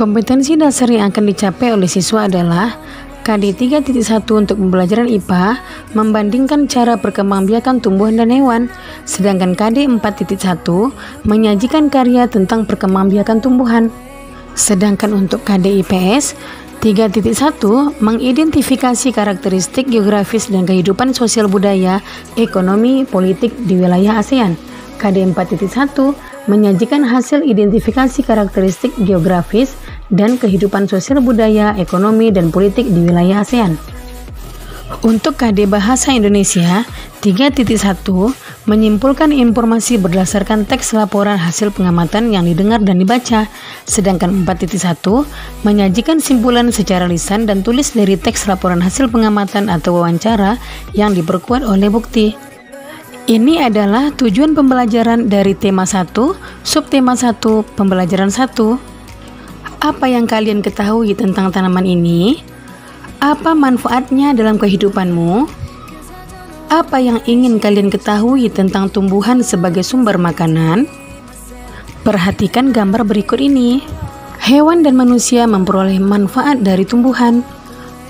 Kompetensi dasar yang akan dicapai oleh siswa adalah KD 3.1 untuk pembelajaran IPA membandingkan cara perkembangbiakan tumbuhan dan hewan, sedangkan KD 4.1 menyajikan karya tentang perkembangbiakan tumbuhan. Sedangkan untuk KD IPS 3.1 mengidentifikasi karakteristik geografis dan kehidupan sosial budaya, ekonomi, politik di wilayah ASEAN. KD 4.1 menyajikan hasil identifikasi karakteristik geografis dan kehidupan sosial budaya, ekonomi, dan politik di wilayah ASEAN. Untuk KD Bahasa Indonesia 3.1 menyimpulkan informasi berdasarkan teks laporan hasil pengamatan yang didengar dan dibaca, sedangkan 4.1 menyajikan simpulan secara lisan dan tulis dari teks laporan hasil pengamatan atau wawancara yang diperkuat oleh bukti. Ini adalah tujuan pembelajaran dari tema 1, subtema 1, pembelajaran 1. Apa yang kalian ketahui tentang tanaman ini? Apa manfaatnya dalam kehidupanmu? Apa yang ingin kalian ketahui tentang tumbuhan sebagai sumber makanan? Perhatikan gambar berikut ini. Hewan dan manusia memperoleh manfaat dari tumbuhan.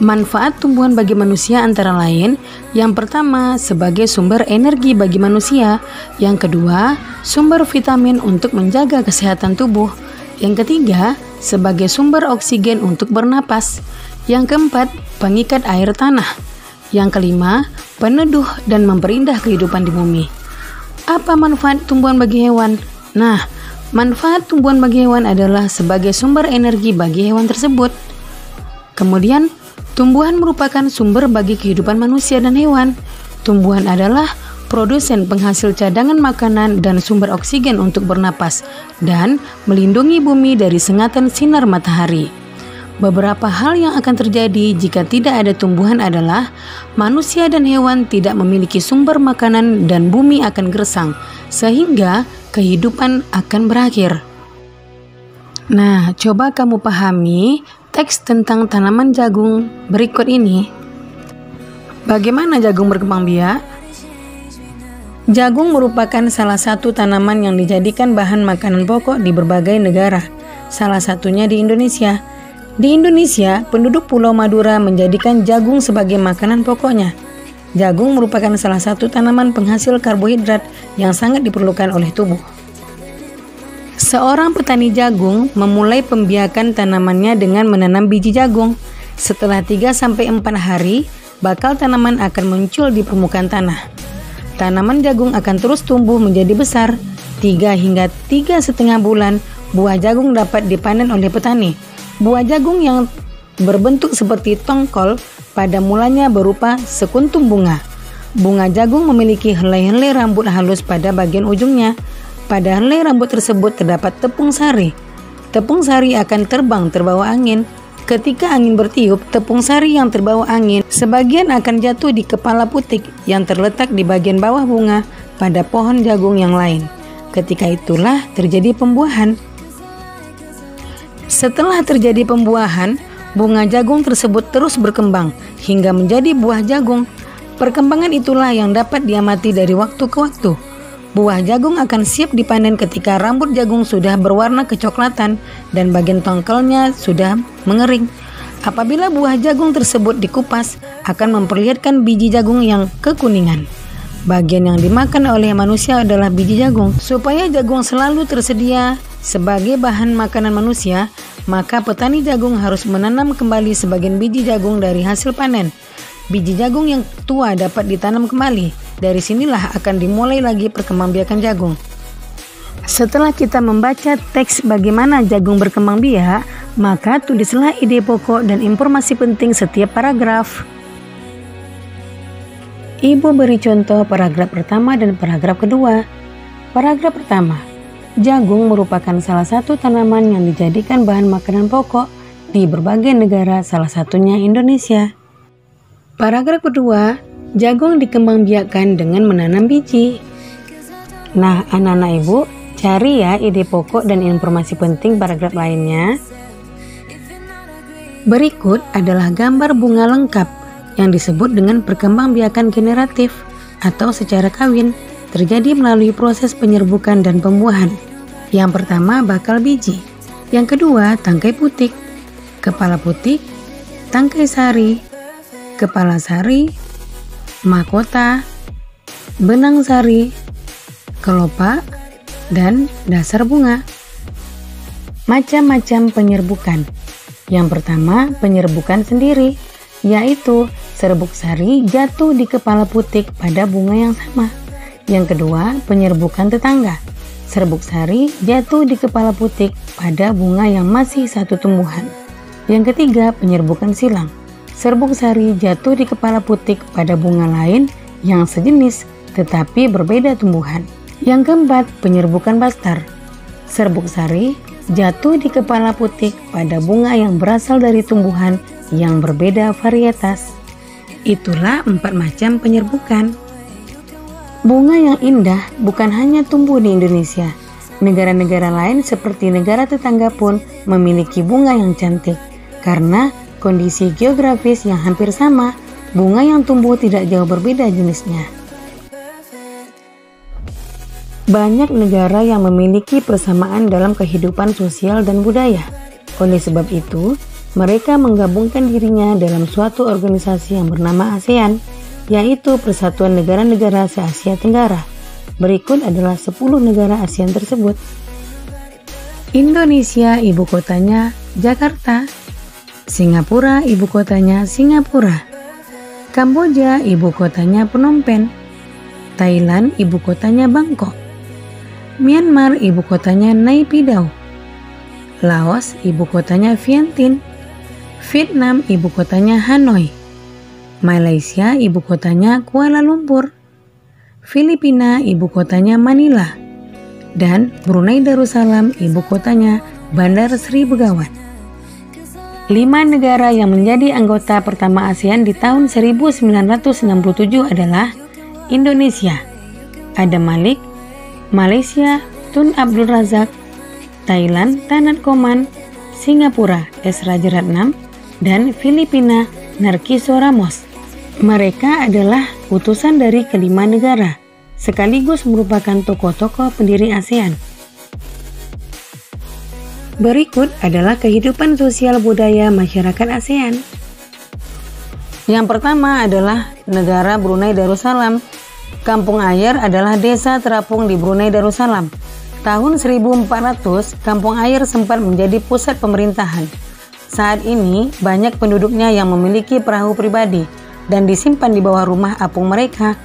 Manfaat tumbuhan bagi manusia antara lain, yang pertama sebagai sumber energi bagi manusia, yang kedua sumber vitamin untuk menjaga kesehatan tubuh, yang ketiga sebagai sumber oksigen untuk bernapas, yang keempat pengikat air tanah, yang kelima peneduh dan memperindah kehidupan di bumi. Apa manfaat tumbuhan bagi hewan? Nah, manfaat tumbuhan bagi hewan adalah sebagai sumber energi bagi hewan tersebut. Kemudian tumbuhan merupakan sumber bagi kehidupan manusia dan hewan. Tumbuhan adalah produsen penghasil cadangan makanan dan sumber oksigen untuk bernapas dan melindungi bumi dari sengatan sinar matahari. Beberapa hal yang akan terjadi jika tidak ada tumbuhan adalah manusia dan hewan tidak memiliki sumber makanan dan bumi akan gersang, sehingga kehidupan akan berakhir. Nah, coba kamu pahami teks tentang tanaman jagung berikut ini. Bagaimana jagung berkembang biak? Jagung merupakan salah satu tanaman yang dijadikan bahan makanan pokok di berbagai negara, salah satunya di Indonesia. Di Indonesia, penduduk Pulau Madura menjadikan jagung sebagai makanan pokoknya. Jagung merupakan salah satu tanaman penghasil karbohidrat yang sangat diperlukan oleh tubuh. Seorang petani jagung memulai pembiakan tanamannya dengan menanam biji jagung. Setelah 3-4 hari, bakal tanaman akan muncul di permukaan tanah. Tanaman jagung akan terus tumbuh menjadi besar. 3 hingga 3,5 bulan, buah jagung dapat dipanen oleh petani. Buah jagung yang berbentuk seperti tongkol pada mulanya berupa sekuntum bunga. Bunga jagung memiliki helai-helai rambut halus pada bagian ujungnya. Pada helai rambut tersebut terdapat tepung sari. Tepung sari akan terbang terbawa angin. Ketika angin bertiup, tepung sari yang terbawa angin sebagian akan jatuh di kepala putik yang terletak di bagian bawah bunga pada pohon jagung yang lain. Ketika itulah terjadi pembuahan. Setelah terjadi pembuahan, bunga jagung tersebut terus berkembang hingga menjadi buah jagung. Perkembangan itulah yang dapat diamati dari waktu ke waktu. Buah jagung akan siap dipanen ketika rambut jagung sudah berwarna kecoklatan dan bagian tongkolnya sudah mengering. Apabila buah jagung tersebut dikupas, akan memperlihatkan biji jagung yang kekuningan. Bagian yang dimakan oleh manusia adalah biji jagung. Supaya jagung selalu tersedia sebagai bahan makanan manusia, maka petani jagung harus menanam kembali sebagian biji jagung dari hasil panen. Biji jagung yang tua dapat ditanam kembali. Dari sinilah akan dimulai lagi perkembangbiakan jagung. Setelah kita membaca teks bagaimana jagung berkembang biak, maka tulislah ide pokok dan informasi penting setiap paragraf. Ibu beri contoh paragraf pertama dan paragraf kedua. Paragraf pertama, jagung merupakan salah satu tanaman yang dijadikan bahan makanan pokok di berbagai negara, salah satunya Indonesia. Paragraf kedua, jagung dikembangbiakkan dengan menanam biji. Nah, anak-anak ibu, cari ya ide pokok dan informasi penting paragraf lainnya. Berikut adalah gambar bunga lengkap yang disebut dengan perkembangbiakan generatif atau secara kawin, terjadi melalui proses penyerbukan dan pembuahan. Yang pertama, bakal biji. Yang kedua, tangkai putik, kepala putik, tangkai sari, kepala sari, mahkota, benang sari, kelopak, dan dasar bunga. Macam-macam penyerbukan. Yang pertama, penyerbukan sendiri, yaitu serbuk sari jatuh di kepala putik pada bunga yang sama. Yang kedua, penyerbukan tetangga. Serbuk sari jatuh di kepala putik pada bunga yang masih satu tumbuhan. Yang ketiga, penyerbukan silang. Serbuk sari jatuh di kepala putik pada bunga lain yang sejenis tetapi berbeda tumbuhan. Yang keempat, penyerbukan bastar. Serbuk sari jatuh di kepala putik pada bunga yang berasal dari tumbuhan yang berbeda varietas. Itulah 4 macam penyerbukan. Bunga yang indah bukan hanya tumbuh di Indonesia. Negara-negara lain seperti negara tetangga pun memiliki bunga yang cantik. Karena kondisi geografis yang hampir sama, bunga yang tumbuh tidak jauh berbeda jenisnya. Banyak negara yang memiliki persamaan dalam kehidupan sosial dan budaya. Oleh sebab itu, mereka menggabungkan dirinya dalam suatu organisasi yang bernama ASEAN, yaitu Persatuan Negara-Negara se-Asia Tenggara. Berikut adalah 10 negara ASEAN tersebut. Indonesia, ibu kotanya Jakarta. Singapura, ibu kotanya Singapura. Kamboja, ibu kotanya Phnom Penh. Thailand, ibu kotanya Bangkok. Myanmar, ibu kotanya Nay Pyi Taw. Laos, ibu kotanya Vientiane. Vietnam, ibu kotanya Hanoi. Malaysia, ibu kotanya Kuala Lumpur. Filipina, ibu kotanya Manila. Dan Brunei Darussalam, ibu kotanya Bandar Sri Begawan. 5 negara yang menjadi anggota pertama ASEAN di tahun 1967 adalah Indonesia, Adam Malik, Malaysia, Tun Abdul Razak, Thailand, Tanat Koman, Singapura, S. Rajaratnam, dan Filipina, Narciso Ramos. Mereka adalah utusan dari kelima negara, sekaligus merupakan tokoh-tokoh pendiri ASEAN. Berikut adalah kehidupan sosial budaya masyarakat ASEAN. Yang pertama adalah negara Brunei Darussalam. Kampung Ayer adalah desa terapung di Brunei Darussalam. Tahun 1400, Kampung Ayer sempat menjadi pusat pemerintahan. Saat ini, banyak penduduknya yang memiliki perahu pribadi dan disimpan di bawah rumah apung mereka.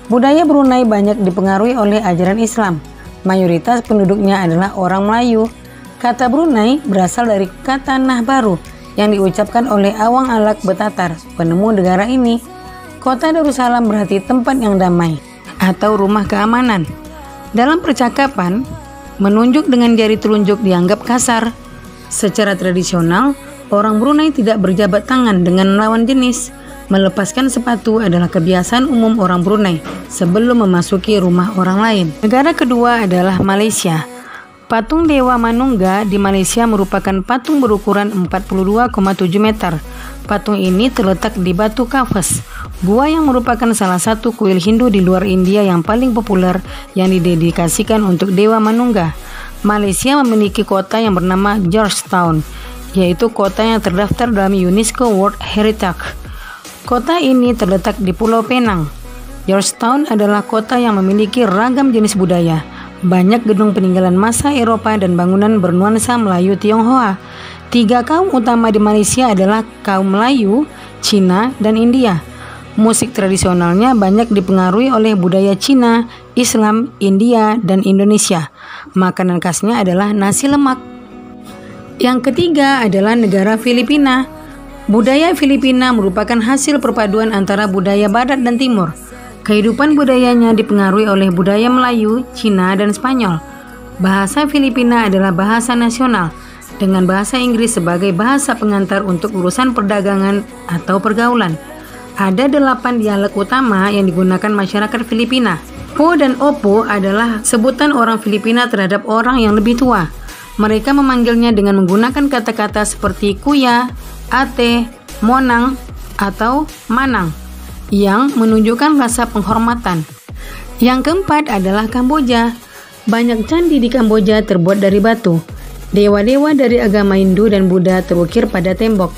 Budaya Brunei banyak dipengaruhi oleh ajaran Islam. Mayoritas penduduknya adalah orang Melayu. Kata Brunei berasal dari kata Nah Baru yang diucapkan oleh Awang Alak Betatar, penemu negara ini. Kota Darussalam berarti tempat yang damai atau rumah keamanan. Dalam percakapan, menunjuk dengan jari telunjuk dianggap kasar. Secara tradisional, orang Brunei tidak berjabat tangan dengan lawan jenis. Melepaskan sepatu adalah kebiasaan umum orang Brunei sebelum memasuki rumah orang lain. Negara kedua adalah Malaysia. Patung Dewa Manungga di Malaysia merupakan patung berukuran 42,7 meter. Patung ini terletak di Batu Kafes, gua yang merupakan salah satu kuil Hindu di luar India yang paling populer yang didedikasikan untuk Dewa Manungga. Malaysia memiliki kota yang bernama Georgetown, yaitu kota yang terdaftar dalam UNESCO World Heritage. Kota ini terletak di Pulau Penang. Georgetown adalah kota yang memiliki ragam jenis budaya. Banyak gedung peninggalan masa Eropa dan bangunan bernuansa Melayu Tionghoa. 3 kaum utama di Malaysia adalah kaum Melayu, Cina, dan India. Musik tradisionalnya banyak dipengaruhi oleh budaya Cina, Islam, India, dan Indonesia. Makanan khasnya adalah nasi lemak. Yang ketiga adalah negara Filipina. Budaya Filipina merupakan hasil perpaduan antara budaya Barat dan Timur. Kehidupan budayanya dipengaruhi oleh budaya Melayu, Cina, dan Spanyol. Bahasa Filipina adalah bahasa nasional, dengan bahasa Inggris sebagai bahasa pengantar untuk urusan perdagangan atau pergaulan. Ada 8 dialek utama yang digunakan masyarakat Filipina. Po dan Opo adalah sebutan orang Filipina terhadap orang yang lebih tua. Mereka memanggilnya dengan menggunakan kata-kata seperti kuya, ate, monang, atau manang, yang menunjukkan rasa penghormatan. Yang keempat adalah Kamboja. Banyak candi di Kamboja terbuat dari batu. Dewa-dewa dari agama Hindu dan Buddha terukir pada tembok.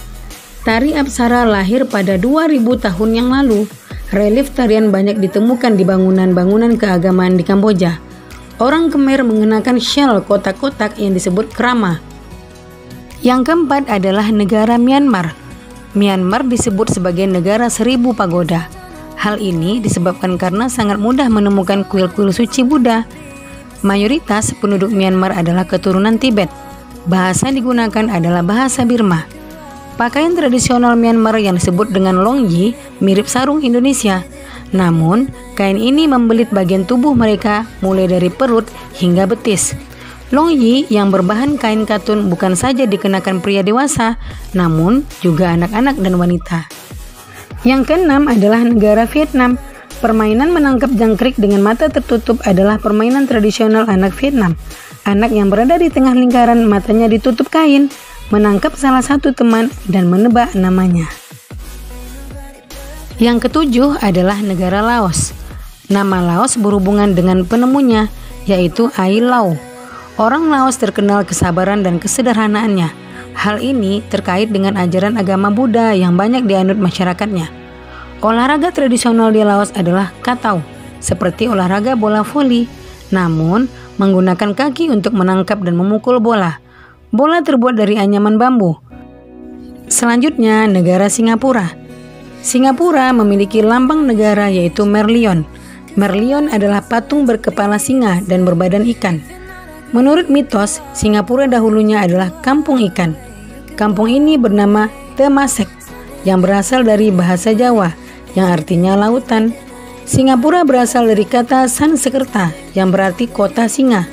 Tari Apsara lahir pada 2000 tahun yang lalu. Relief tarian banyak ditemukan di bangunan-bangunan keagamaan di Kamboja. Orang Khmer mengenakan syal kotak-kotak yang disebut krama. Yang keempat adalah negara Myanmar. Myanmar disebut sebagai negara 1000 pagoda. Hal ini disebabkan karena sangat mudah menemukan kuil-kuil suci Buddha. Mayoritas penduduk Myanmar adalah keturunan Tibet. Bahasa yang digunakan adalah bahasa Burma. Pakaian tradisional Myanmar yang disebut dengan longyi mirip sarung Indonesia. Namun, kain ini membelit bagian tubuh mereka mulai dari perut hingga betis. Longyi yang berbahan kain katun bukan saja dikenakan pria dewasa, namun juga anak-anak dan wanita. Yang keenam adalah negara Vietnam. Permainan menangkap jangkrik dengan mata tertutup adalah permainan tradisional anak Vietnam. Anak yang berada di tengah lingkaran matanya ditutup kain, menangkap salah satu teman dan menebak namanya. Yang ketujuh adalah negara Laos. Nama Laos berhubungan dengan penemunya, yaitu Ai Lau. Orang Laos terkenal kesabaran dan kesederhanaannya. Hal ini terkait dengan ajaran agama Buddha yang banyak dianut masyarakatnya. Olahraga tradisional di Laos adalah katau, seperti olahraga bola voli, namun menggunakan kaki untuk menangkap dan memukul bola. Bola terbuat dari anyaman bambu. Selanjutnya, negara Singapura. Singapura memiliki lambang negara yaitu Merlion. Merlion adalah patung berkepala singa dan berbadan ikan. Menurut mitos, Singapura dahulunya adalah kampung ikan. Kampung ini bernama Temasek, yang berasal dari bahasa Jawa, yang artinya lautan. Singapura berasal dari kata Sanskerta yang berarti kota singa.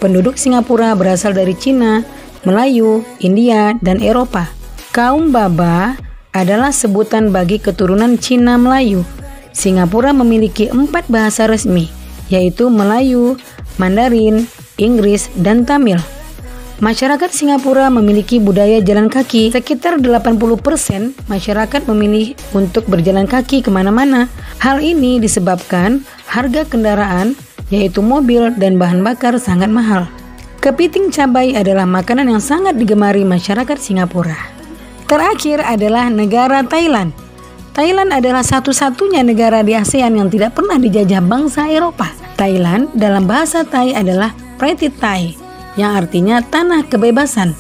Penduduk Singapura berasal dari Cina, Melayu, India, dan Eropa. Kaum Baba adalah sebutan bagi keturunan Cina Melayu. Singapura memiliki 4 bahasa resmi, yaitu Melayu, Mandarin, Inggris, dan Tamil. Masyarakat Singapura memiliki budaya jalan kaki. Sekitar 80% masyarakat memilih untuk berjalan kaki kemana-mana. Hal ini disebabkan harga kendaraan, yaitu mobil dan bahan bakar, sangat mahal. Kepiting cabai adalah makanan yang sangat digemari masyarakat Singapura. Terakhir adalah negara Thailand. Thailand adalah satu-satunya negara di ASEAN yang tidak pernah dijajah bangsa Eropa. Thailand dalam bahasa Thai adalah Pratit Thai, yang artinya tanah kebebasan.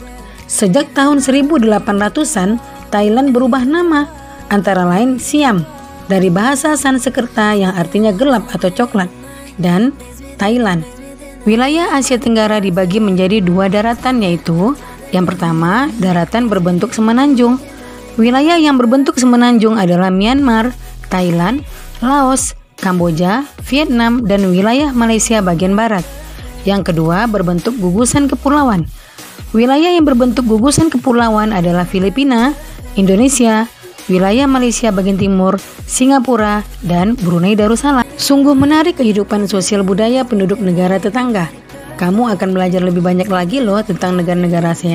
Sejak tahun 1800-an, Thailand berubah nama, antara lain Siam, dari bahasa Sanskerta yang artinya gelap atau coklat, dan Thailand. Wilayah Asia Tenggara dibagi menjadi 2 daratan, yaitu yang pertama, daratan berbentuk semenanjung. Wilayah yang berbentuk semenanjung adalah Myanmar, Thailand, Laos, Kamboja, Vietnam, dan wilayah Malaysia bagian barat. Yang kedua, berbentuk gugusan kepulauan. Wilayah yang berbentuk gugusan kepulauan adalah Filipina, Indonesia, wilayah Malaysia bagian timur, Singapura, dan Brunei Darussalam. Sungguh menarik kehidupan sosial budaya penduduk negara tetangga. Kamu akan belajar lebih banyak lagi loh tentang negara-negara ASEAN.